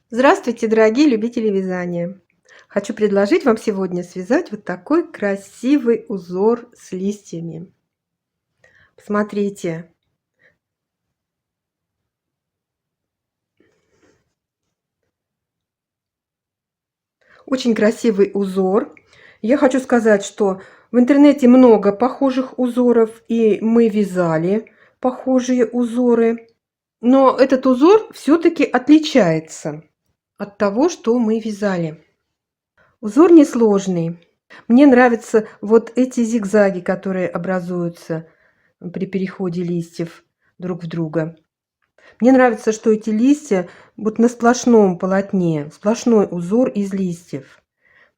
Здравствуйте, дорогие любители вязания! Хочу предложить вам сегодня связать вот такой красивый узор с листьями. Посмотрите, очень красивый узор. Я хочу сказать, что в интернете много похожих узоров, и мы вязали похожие узоры. Но этот узор все-таки отличается от того, что мы вязали. Узор несложный. Мне нравятся вот эти зигзаги, которые образуются при переходе листьев друг в друга. Мне нравится, что эти листья вот на сплошном полотне, сплошной узор из листьев.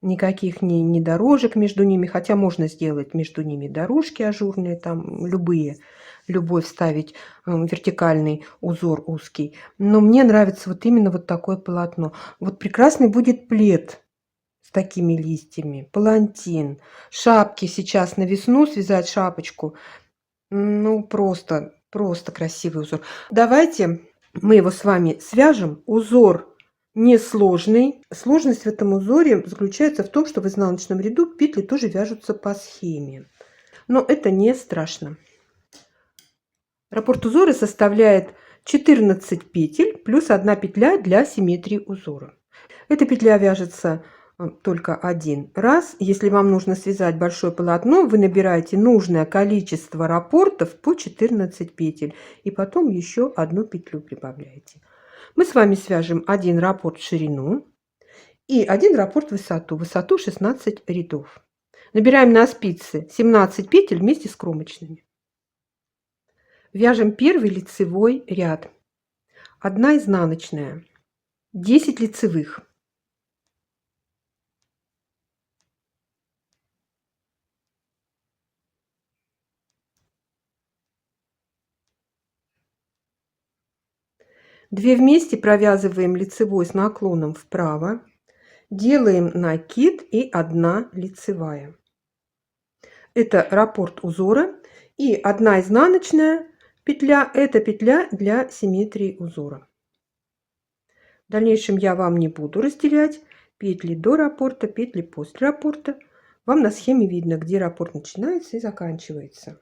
Никаких ни дорожек между ними, хотя можно сделать между ними дорожки ажурные, там любой вставить вертикальный узор узкий. Но мне нравится вот именно вот такое полотно. Вот прекрасный будет плед с такими листьями, палантин, шапки сейчас на весну связать шапочку. Ну, просто красивый узор. Давайте мы его с вами свяжем. Узор несложный. Сложность в этом узоре заключается в том, что в изнаночном ряду петли тоже вяжутся по схеме. Но это не страшно. Раппорт узора составляет 14 петель плюс 1 петля для симметрии узора. Эта петля вяжется только один раз. Если вам нужно связать большое полотно, вы набираете нужное количество раппортов по 14 петель и потом еще одну петлю прибавляете. Мы с вами свяжем один раппорт в ширину и один раппорт в высоту 16 рядов. Набираем на спицы 17 петель вместе с кромочными. Вяжем первый лицевой ряд. 1 изнаночная, 10 лицевых. Две вместе провязываем лицевой с наклоном вправо, делаем накид и 1 лицевая. Это раппорт узора, и 1 изнаночная петля – это петля для симметрии узора. В дальнейшем я вам не буду разделять петли до раппорта, петли после раппорта. Вам на схеме видно, где раппорт начинается и заканчивается.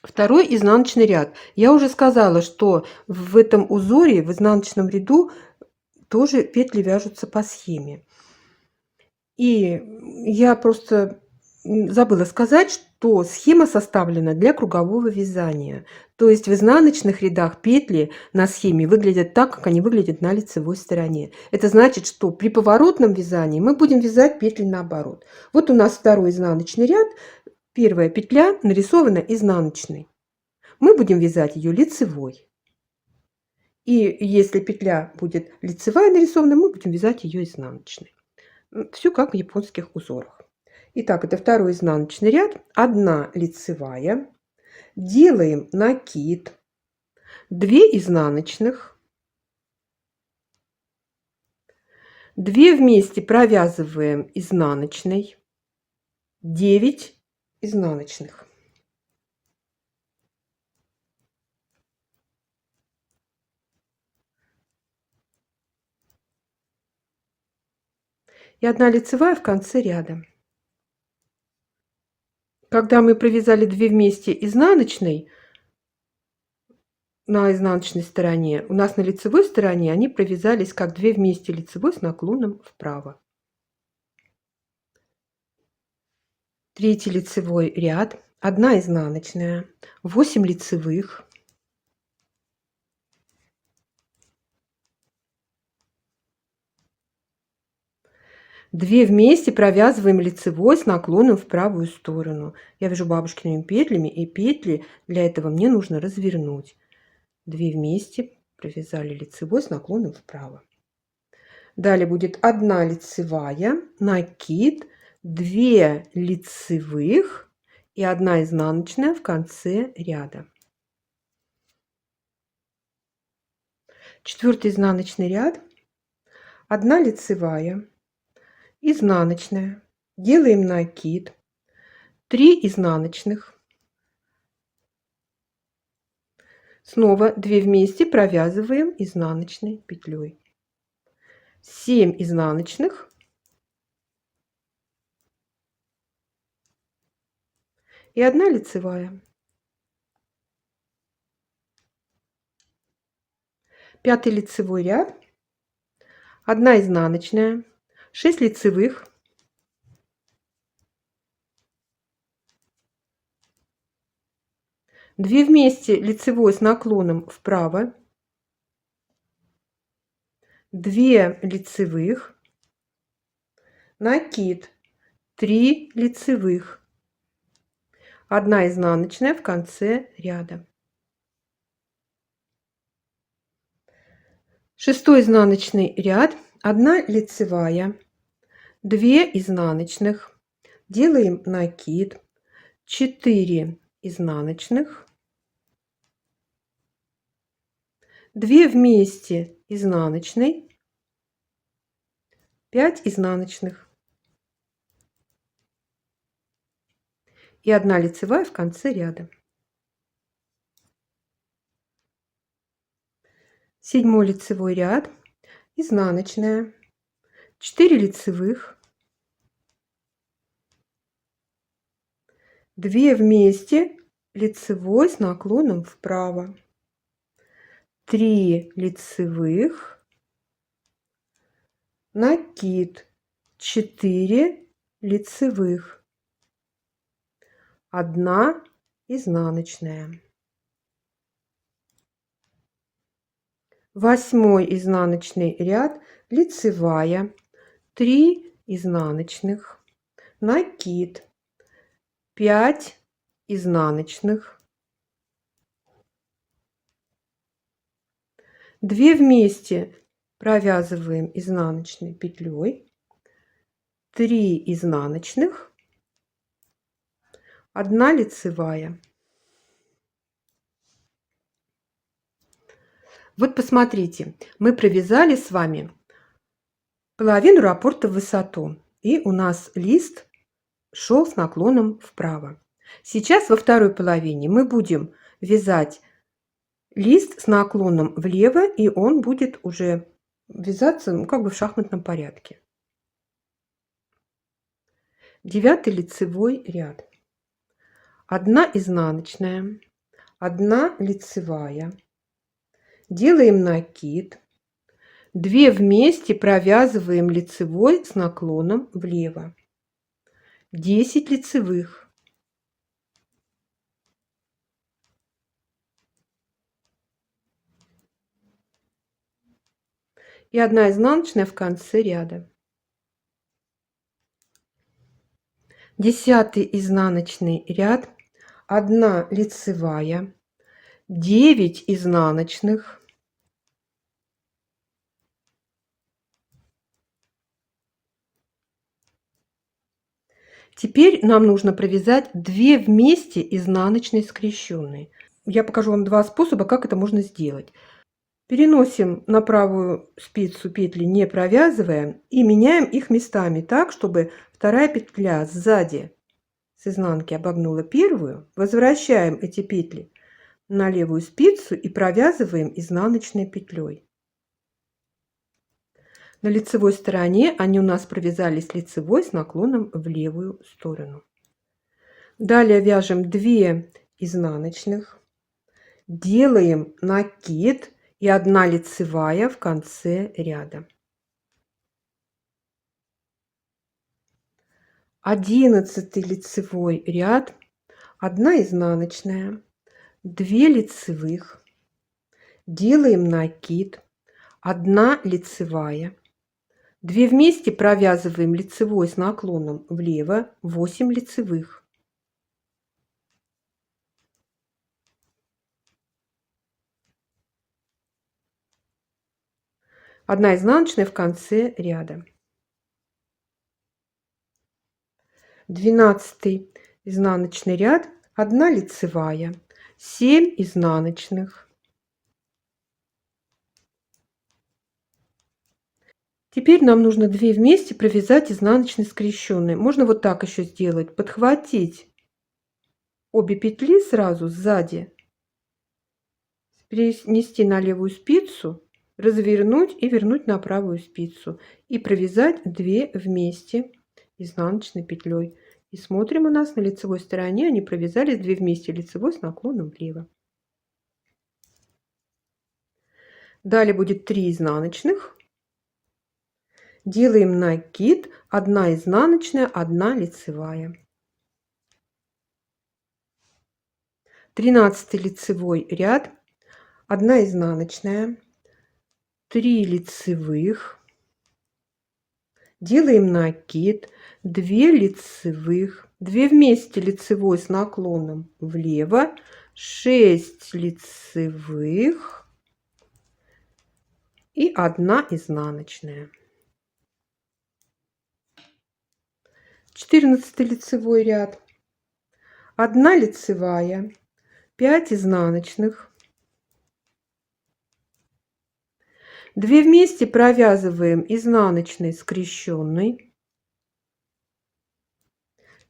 Второй изнаночный ряд. Я уже сказала, что в этом узоре, в изнаночном ряду, тоже петли вяжутся по схеме. И я просто забыла сказать, что схема составлена для кругового вязания. То есть в изнаночных рядах петли на схеме выглядят так, как они выглядят на лицевой стороне. Это значит, что при поворотном вязании мы будем вязать петли наоборот. Вот у нас второй изнаночный ряд. Первая петля нарисована изнаночной. Мы будем вязать ее лицевой. И если петля будет лицевая нарисована, мы будем вязать ее изнаночной. Все как в японских узорах. Итак, это второй изнаночный ряд, 1 лицевая, делаем накид, 2 изнаночных, 2 вместе провязываем изнаночной, 9 изнаночных. И 1 лицевая в конце ряда. Когда мы провязали 2 вместе изнаночной на изнаночной стороне, у нас на лицевой стороне они провязались как 2 вместе лицевой с наклоном вправо. Третий лицевой ряд, 1 изнаночная, 8 лицевых, 2 вместе провязываем лицевой с наклоном в правую сторону. Я вяжу бабушкиными петлями, и петли для этого мне нужно развернуть. 2 вместе провязали лицевой с наклоном вправо. Далее будет 1 лицевая, накид, 2 лицевых и 1 изнаночная в конце ряда. Четвертый изнаночный ряд, 1 лицевая, изнаночная, делаем накид, 3 изнаночных, Снова 2 вместе провязываем изнаночной петлей. 7 изнаночных и 1 лицевая. 5 лицевой ряд, 1 изнаночная, 6 лицевых, 2 вместе лицевой с наклоном вправо, 2 лицевых, накид, 3 лицевых, 1 изнаночная в конце ряда. 6 изнаночный ряд, 1 лицевая, 2 изнаночных, делаем накид, 4 изнаночных, 2 вместе изнаночной, 5 изнаночных и 1 лицевая в конце ряда. 7 лицевой ряд, изнаночная, 4 лицевых, 2 вместе лицевой с наклоном вправо, 3 лицевых, накид, 4 лицевых, 1 изнаночная. 8 изнаночный ряд, лицевая, 3 изнаночных, накид, 5 изнаночных, 2 вместе провязываем изнаночной петлей, 3 изнаночных, 1 лицевая. Вот посмотрите, мы провязали с вами половину раппорта в высоту, и у нас лист шел с наклоном вправо. Сейчас во второй половине мы будем вязать лист с наклоном влево, и он будет уже вязаться, ну, как бы в шахматном порядке. 9 лицевой ряд, 1 изнаночная, 1 лицевая, делаем накид, 2 вместе провязываем лицевой с наклоном влево, 10 лицевых, и 1 изнаночная в конце ряда. 10 изнаночный ряд, 1 лицевая, 9 изнаночных, 'Теперь нам нужно провязать 2 вместе изнаночной скрещенной. Я покажу вам 2 способа, как это можно сделать. Переносим на правую спицу петли, не провязывая, и меняем их местами так, чтобы вторая петля сзади с изнанки обогнула первую. Возвращаем эти петли на левую спицу и провязываем изнаночной петлей. На лицевой стороне они у нас провязались лицевой с наклоном в левую сторону. Далее вяжем 2 изнаночных, делаем накид и 1 лицевая в конце ряда. 11 лицевой ряд, 1 изнаночная, 2 лицевых, делаем накид, 1 лицевая, 2 вместе провязываем лицевой с наклоном влево, 8 лицевых. Одна изнаночная в конце ряда. 12 изнаночный ряд, 1 лицевая, 7 изнаночных. Теперь нам нужно 2 вместе провязать изнаночной скрещенной. Можно вот так еще сделать: подхватить обе петли сразу сзади перенести на левую спицу, развернуть и вернуть на правую спицу. И провязать 2 вместе изнаночной петлей. И смотрим, у нас на лицевой стороне они провязались 2 вместе лицевой с наклоном влево. Далее будет 3 изнаночных. Делаем накид, 1 изнаночная, 1 лицевая. 13 лицевой ряд, 1 изнаночная, 3 лицевых, делаем накид, 2 лицевых, 2 вместе лицевой с наклоном влево, 6 лицевых и 1 изнаночная. 14 лицевой ряд, 1 лицевая, 5 изнаночных, 2 вместе провязываем изнаночной скрещенной,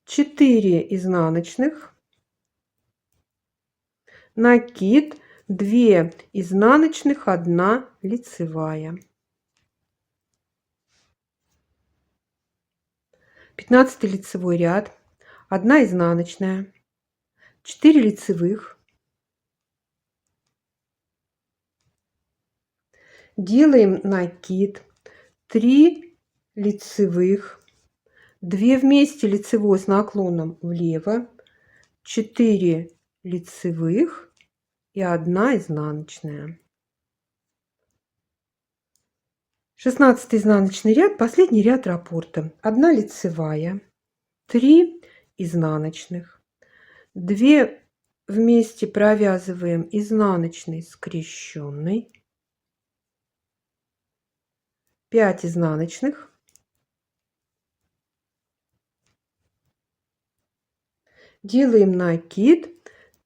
4 изнаночных, накид, 2 изнаночных, 1 лицевая. 15 лицевой ряд, 1 изнаночная, 4 лицевых, делаем накид, 3 лицевых, 2 вместе лицевой с наклоном влево, 4 лицевых и 1 изнаночная. 16 изнаночный ряд, последний ряд раппорта. 1 лицевая, 3 изнаночных, 2 вместе провязываем изнаночной скрещенной, 5 изнаночных, делаем накид,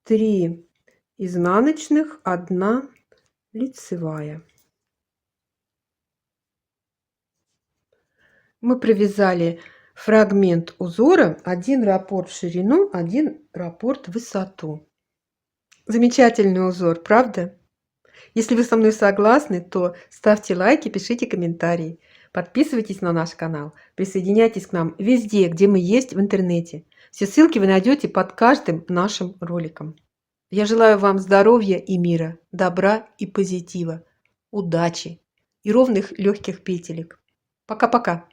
3 изнаночных, 1 лицевая. Мы провязали фрагмент узора, 1 раппорт в ширину, 1 раппорт в высоту. Замечательный узор, правда? Если вы со мной согласны, то ставьте лайки, пишите комментарии, подписывайтесь на наш канал, присоединяйтесь к нам везде, где мы есть в интернете. Все ссылки вы найдете под каждым нашим роликом. Я желаю вам здоровья и мира, добра и позитива, удачи и ровных легких петелек. Пока-пока!